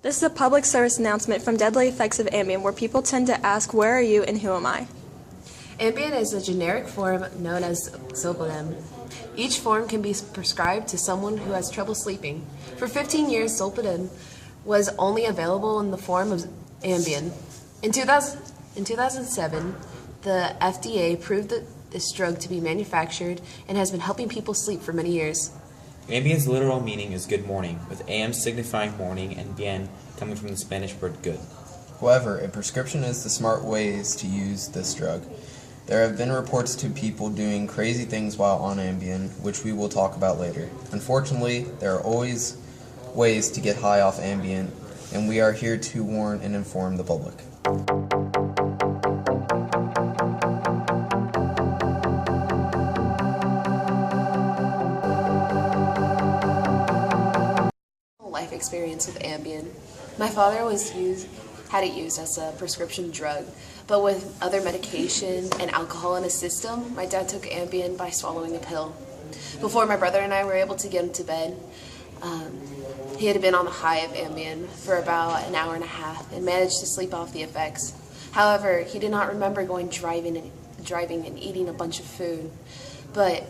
This is a public service announcement from Deadly Effects of Ambien, where people tend to ask, where are you and who am I? Ambien is a generic form known as Zolpidem. Each form can be prescribed to someone who has trouble sleeping. For 15 years, Zolpidem was only available in the form of Ambien. In 2007, the FDA approved this drug to be manufactured and has been helping people sleep for many years. Ambien's literal meaning is good morning, with am signifying morning and bien coming from the Spanish word good. However, a prescription is the smart ways to use this drug. There have been reports to people doing crazy things while on Ambien, which we will talk about later. Unfortunately, there are always ways to get high off Ambien, and we are here to warn and inform the public. Life experience with Ambien. My father had it used as a prescription drug, but with other medication and alcohol in his system, my dad took Ambien by swallowing a pill. Before my brother and I were able to get him to bed, he had been on the high of Ambien for about an hour and a half and managed to sleep off the effects. However, he did not remember going driving and eating a bunch of food, but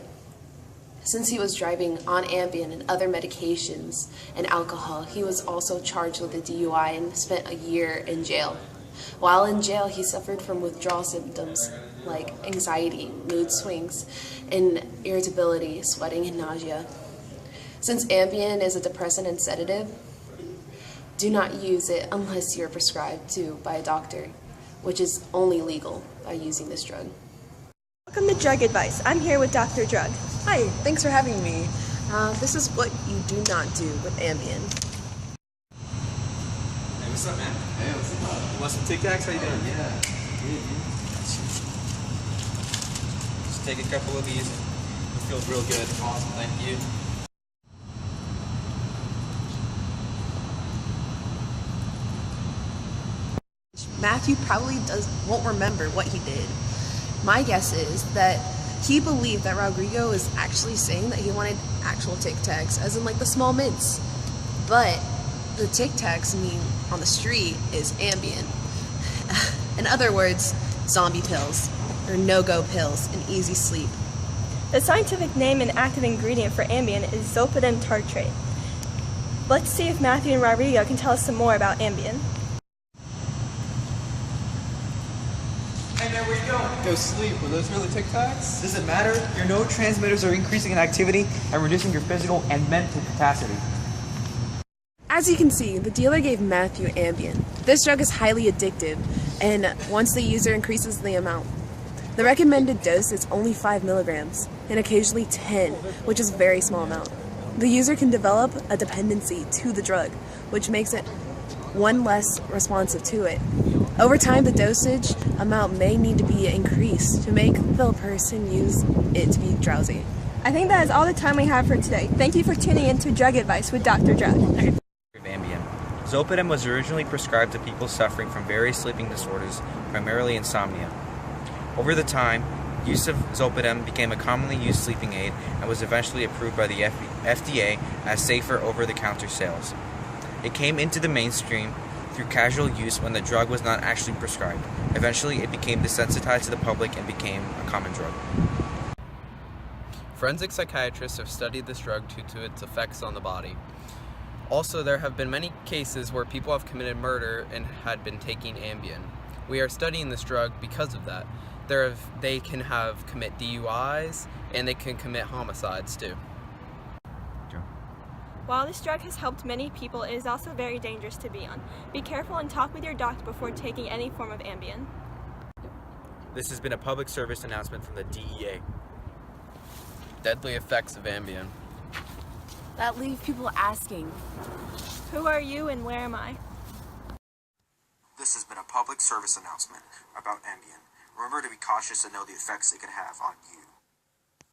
since he was driving on Ambien and other medications and alcohol, he was also charged with a DUI and spent a year in jail. While in jail, he suffered from withdrawal symptoms like anxiety, mood swings, and irritability, sweating, and nausea. Since Ambien is a depressant and sedative, do not use it unless you're prescribed to by a doctor, which is only legal by using this drug. Welcome to Drug Advice. I'm here with Dr. Drug. Hi, thanks for having me. This is what you do not do with Ambien. Hey, what's up, man? Hey, what's up? You want some Tic Tacs? How you doing? Yeah. Just take a couple of these. It feels real good. Awesome, thank you. Matthew probably won't remember what he did. My guess is that he believed that Rodrigo was actually saying that he wanted actual Tic Tacs, as in like the small mints. But the Tic Tacs mean on the street is Ambien. In other words, zombie pills, or no-go pills, and easy sleep. The scientific name and active ingredient for Ambien is Zolpidem tartrate. Let's see if Matthew and Rodrigo can tell us some more about Ambien. Hey man, where you going? Go sleep. Were those really Tic Tacs? Does it matter? Your neurotransmitters are increasing in activity and reducing your physical and mental capacity. As you can see, the dealer gave Matthew Ambien. This drug is highly addictive, and once the user increases the amount, the recommended dose is only 5 milligrams, and occasionally 10, which is a very small amount. The user can develop a dependency to the drug, which makes it one less responsive to it. Over time, the dosage amount may need to be increased to make the person use it to be drowsy. I think that is all the time we have for today. Thank you for tuning in to Drug Advice with Dr. Drug. Ambien. Zolpidem was originally prescribed to people suffering from various sleeping disorders, primarily insomnia. Over the time, use of Zolpidem became a commonly used sleeping aid and was eventually approved by the FDA as safer over-the-counter sales. It came into the mainstream through casual use when the drug was not actually prescribed. Eventually, it became desensitized to the public and became a common drug. Forensic psychiatrists have studied this drug due to its effects on the body. Also, there have been many cases where people have committed murder and had been taking Ambien. We are studying this drug because of that. They can commit DUIs and they can commit homicides too. While this drug has helped many people, it is also very dangerous to be on. Be careful and talk with your doctor before taking any form of Ambien. This has been a public service announcement from the DEA. Deadly effects of Ambien. That leave people asking, Who are you and where am I? This has been a public service announcement about Ambien. Remember to be cautious and know the effects it can have on you.